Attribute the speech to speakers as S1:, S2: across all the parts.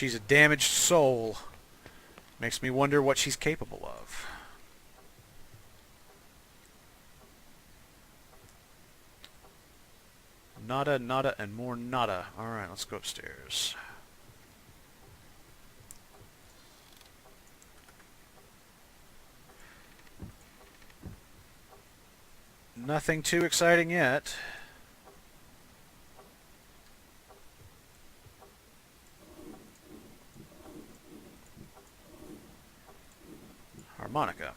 S1: She's a damaged soul. Makes me wonder what she's capable of. Nada, nada, and more nada. Alright, let's go upstairs. Nothing too exciting yet. Harmonica.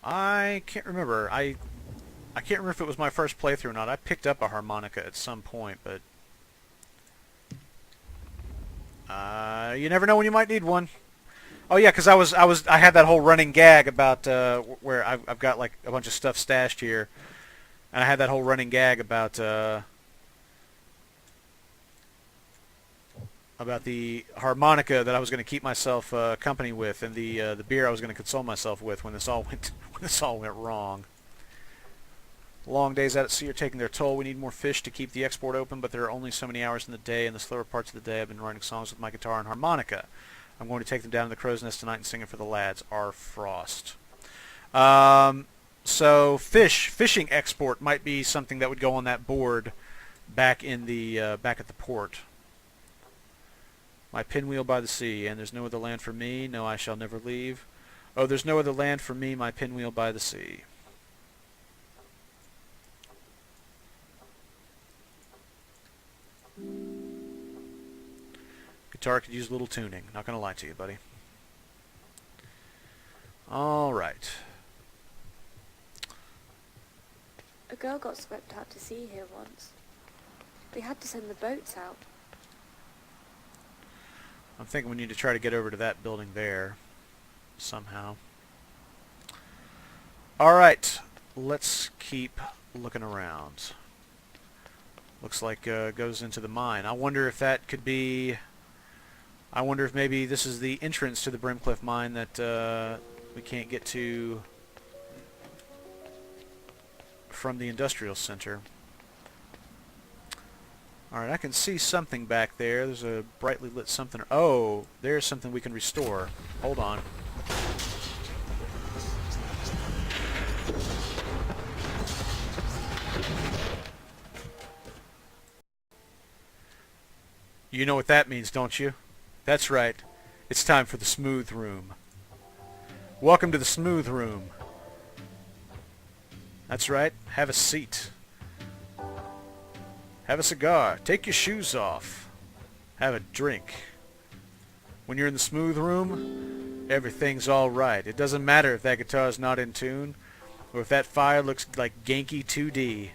S1: I can't remember. I can't remember if it was my first playthrough or not. I picked up a harmonica at some point, but you never know when you might need one. Oh yeah, because I had that whole running gag about where I've got like a bunch of stuff stashed here, and I had that whole running gag about the harmonica that I was going to keep myself company with, and the beer I was going to console myself with when this all went wrong. Long days out at sea are taking their toll. We need more fish to keep the export open, but there are only so many hours in the day. In the slower parts of the day, I've been writing songs with my guitar and harmonica. I'm going to take them down to the crow's nest tonight and sing it for the lads. R. Frost. So fishing export might be something that would go on that board back in the back at the port. My pinwheel by the sea, and there's no other land for me. No, I shall never leave. Oh, there's no other land for me. My pinwheel by the sea. Guitar could use a little tuning. Not going to lie to you, buddy. All right.
S2: A girl got swept out to sea here once. They had to send the boats out.
S1: I'm thinking we need to try to get over to that building there somehow. All right. Let's keep looking around. Looks like goes into the mine. I wonder if that could be... I wonder if maybe this is the entrance to the Brimcliff mine that we can't get to from the industrial center. Alright, I can see something back there. There's a brightly lit something. Oh, there's something we can restore. Hold on. You know what that means, don't you? That's right. It's time for the smooth room. Welcome to the smooth room. That's right. Have a seat. Have a cigar. Take your shoes off. Have a drink. When you're in the smooth room, everything's all right. It doesn't matter if that guitar's not in tune, or if that fire looks like Genki 2D.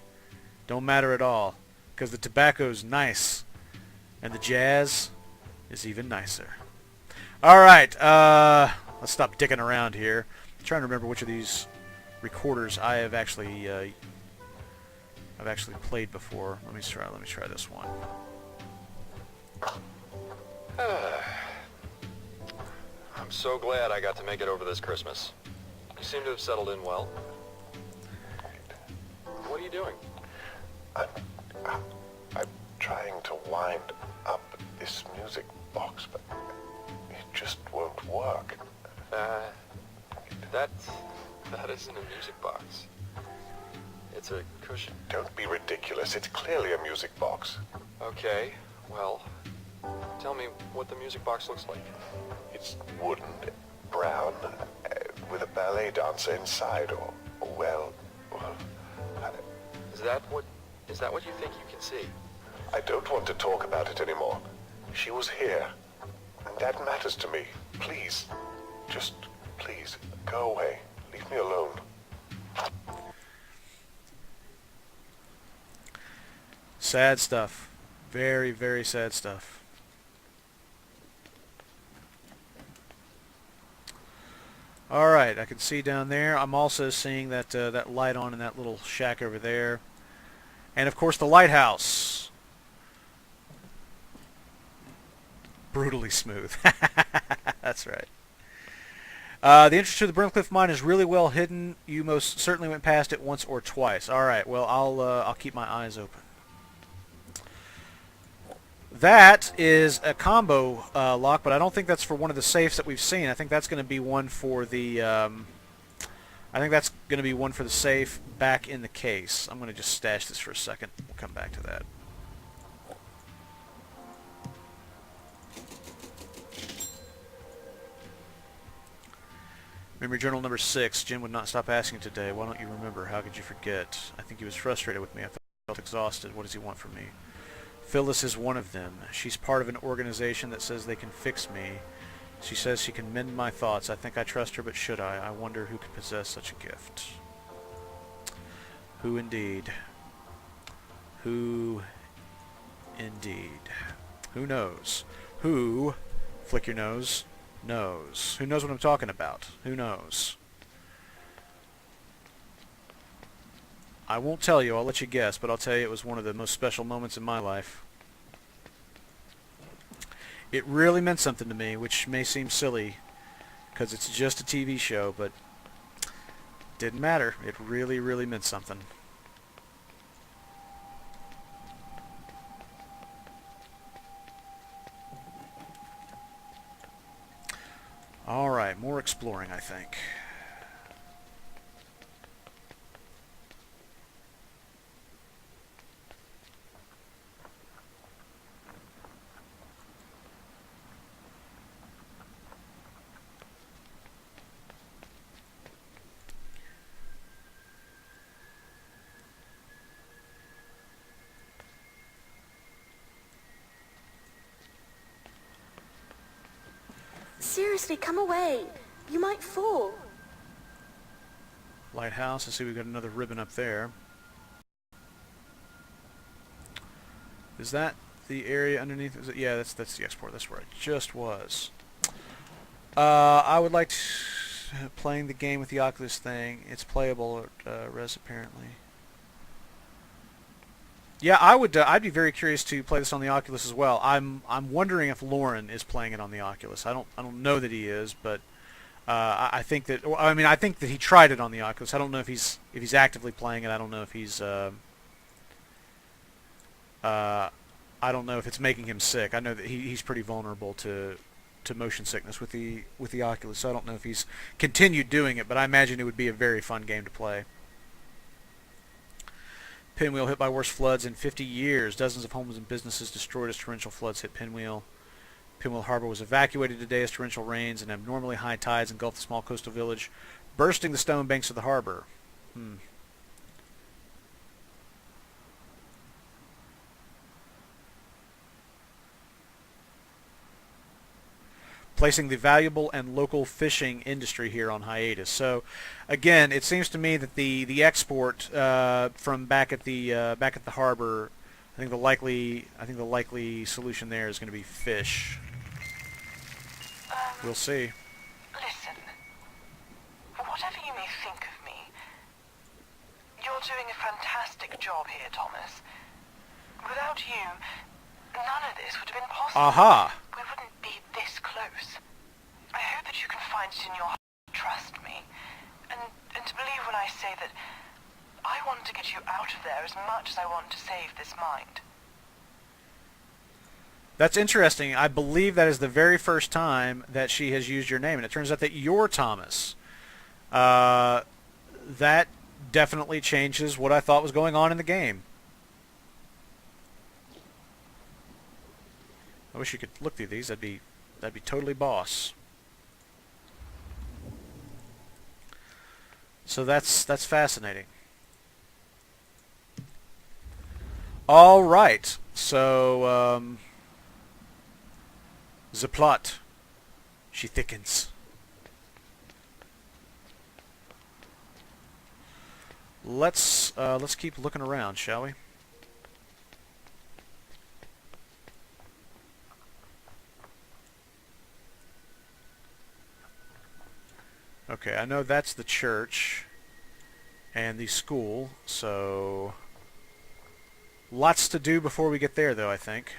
S1: Don't matter at all, because the tobacco's nice, and the jazz is even nicer. Alright, let's stop dicking around here. I'm trying to remember which of these recorders I have actually played before. Let me try this one.
S3: I'm so glad I got to make it over this Christmas. You seem to have settled in well. What are you doing?
S4: I'm trying to wind up this music box, but it just won't work.
S3: That isn't a music box. It's a cushion.
S4: Don't be ridiculous. It's clearly a music box.
S3: Okay, well, tell me what the music box looks like.
S4: It's wooden, brown, with a ballet dancer inside, or well,
S3: Is that what you think you can see?
S4: I don't want to talk about it anymore. She was here, and that matters to me. Please, just please, go away. Leave me alone.
S1: Sad stuff. Very, very sad stuff. Alright, I can see down there. I'm also seeing that that light on in that little shack over there. And of course the lighthouse. Brutally smooth. That's right. The entrance to the Brimcliff mine is really well hidden. You most certainly went past it once or twice. Alright, well I'll keep my eyes open. That is a combo lock, but I don't think that's for one of the safes that we've seen. I think that's going to be one for the. I think that's going to be one for the safe back in the case. I'm going to just stash this for a second. We'll come back to that. Memory journal number 6. Jim would not stop asking today. Why don't you remember? How could you forget? I think he was frustrated with me. I felt exhausted. What does he want from me? Phyllis is one of them. She's part of an organization that says they can fix me. She says she can mend my thoughts. I think I trust her, but should I? I wonder who could possess such a gift. Who indeed? Who indeed? Who knows? Who, flick your nose, knows? Who knows what I'm talking about? Who knows? I won't tell you, I'll let you guess, but I'll tell you it was one of the most special moments in my life. It really meant something to me, which may seem silly, because it's just a TV show, but didn't matter. It really, really meant something. Alright, more exploring, I think.
S2: Seriously, come away. You might fall.
S1: Lighthouse, I see we've got another ribbon up there. Is that the area underneath? Is it? Yeah, that's the export. That's where I just was. I would like to... Playing the game with the Oculus thing. It's playable at Res, apparently. Yeah, I would. I'd be very curious to play this on the Oculus as well. I'm wondering if Lauren is playing it on the Oculus. I don't know that he is, but I think that. I mean, I think that he tried it on the Oculus. I don't know if he's actively playing it. I don't know if he's. I don't know if it's making him sick. I know that he's pretty vulnerable to motion sickness with the Oculus. So I don't know if he's continued doing it, but I imagine it would be a very fun game to play. Pinwheel hit by worst floods in 50 years. Dozens of homes and businesses destroyed as torrential floods hit Pinwheel. Pinwheel Harbor was evacuated today as torrential rains and abnormally high tides engulfed the small coastal village, bursting the stone banks of the harbor. Placing the valuable and local fishing industry here on hiatus. So, again, it seems to me that the export from back at the harbor, I think the likely solution there is going to be fish. We'll see.
S5: Listen, whatever you may think of me, you're doing a fantastic job here, Thomas. Without you, none of this would have been possible.
S1: Aha!
S5: We wouldn't be this close. I hope that you can find it in your heart to trust me, and to believe when I say that I want to get you out of there as much as I want to save this mind.
S1: That's interesting. I believe that is the very first time that she has used your name, and it turns out that you're Thomas. That definitely changes what I thought was going on in the game. I wish you could look through these. That'd be totally boss. So that's fascinating. All right. So the plot, she thickens. Let's keep looking around, shall we? Okay, I know that's the church and the school, so lots to do before we get there, though, I think.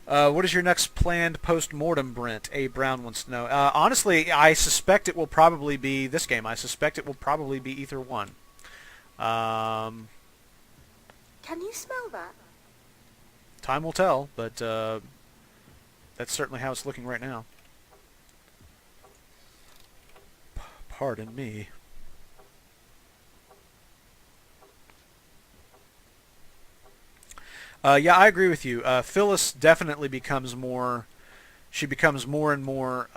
S1: What is your next planned post-mortem, Brent? A. Brown wants to know. Honestly, I suspect it will probably be this game. I suspect it will probably be Ether 1.
S2: Can you smell that?
S1: Time will tell, but that's certainly how it's looking right now. Pardon me. Yeah, I agree with you. Phyllis definitely becomes more. She becomes more and more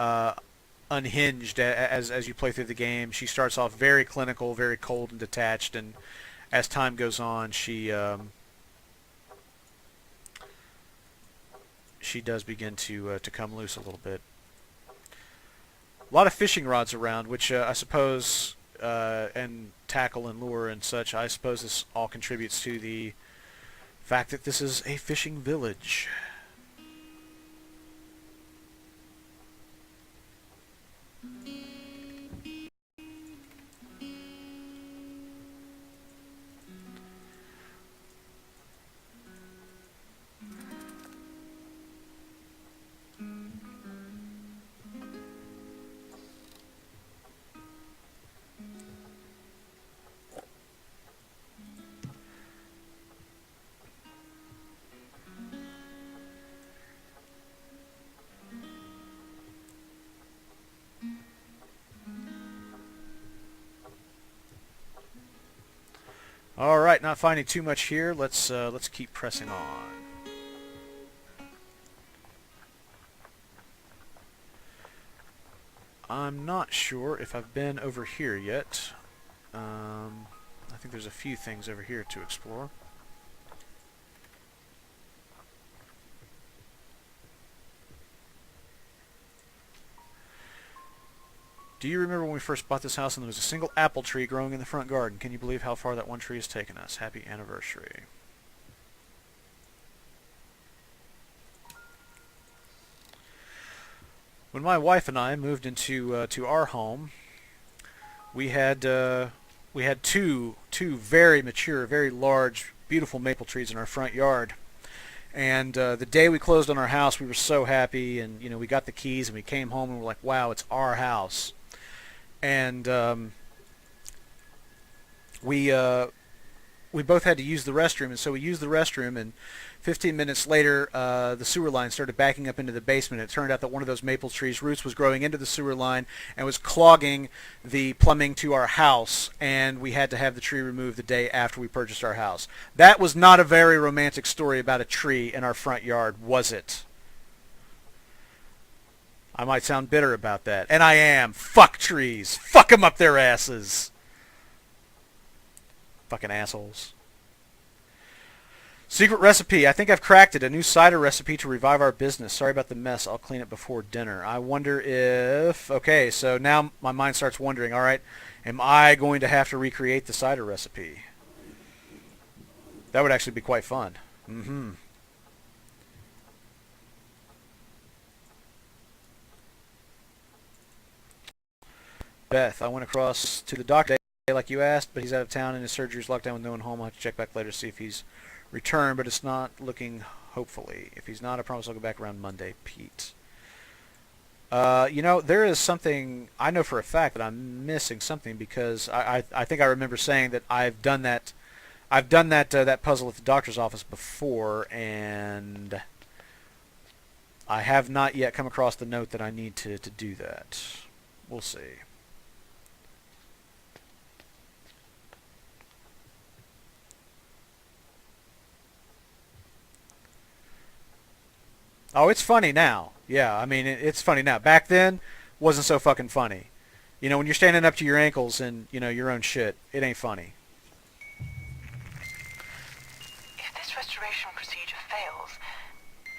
S1: unhinged as you play through the game. She starts off very clinical, very cold and detached, and as time goes on, she does begin to come loose a little bit. A lot of fishing rods around, which I suppose, and tackle and lure and such. I suppose this all contributes to the fact that this is a fishing village. All right, not finding too much here. Let's keep pressing on. I'm not sure if I've been over here yet. I think there's a few things over here to explore. Do you remember when we first bought this house and there was a single apple tree growing in the front garden? Can you believe how far that one tree has taken us? Happy anniversary. When my wife and I moved into to our home, we had two very mature, very large, beautiful maple trees in our front yard. And the day we closed on our house, we were so happy, and we got the keys and we came home and we're like, wow, it's our house. And we both had to use the restroom, and so we used the restroom, and 15 minutes later the sewer line started backing up into the basement. It turned out that one of those maple trees' roots was growing into the sewer line and was clogging the plumbing to our house, and we had to have the tree removed the day after we purchased our house. That was not a very romantic story about a tree in our front yard, was it? I might sound bitter about that, and I am. Fuck trees. Fuck them up their asses. Fucking assholes. Secret recipe. I think I've cracked it. A new cider recipe to revive our business. Sorry about the mess. I'll clean it before dinner. I wonder if... Okay, so now my mind starts wondering, all right, am I going to have to recreate the cider recipe? That would actually be quite fun. Mm-hmm. Beth, I went across to the doctor today like you asked, but he's out of town and his surgery's locked down with no one home. I'll have to check back later to see if he's returned, but it's not looking hopefully. If he's not, I promise I'll go back around Monday. Pete. There is something I know for a fact that I'm missing something, because I think I remember saying that I've done that that puzzle at the doctor's office before, and I have not yet come across the note that I need to do that. We'll see. Oh, it's funny now. Yeah, I mean, it's funny now. Back then, wasn't so fucking funny. When you're standing up to your ankles in, your own shit, it ain't funny.
S5: If this restoration procedure fails,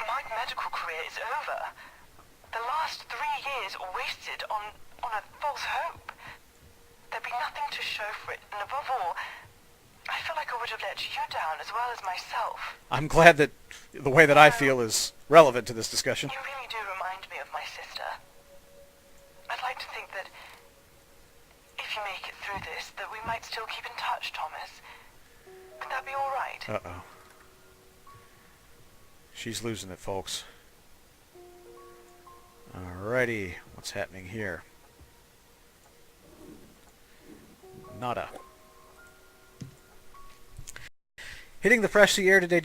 S5: my medical career is over. The last 3 years wasted on a false hope. There'd be nothing to show for it, and above all, I feel like I would have let you down as well as myself.
S1: I'm glad that the way that I feel is relevant to this discussion.
S5: You really do remind me of my sister. I'd like to think that if you make it through this, that we might still keep in touch, Thomas. Would that be all right?
S1: Uh-oh. She's losing it, folks. Alrighty, what's happening here? Nada. Hitting the fresh sea air today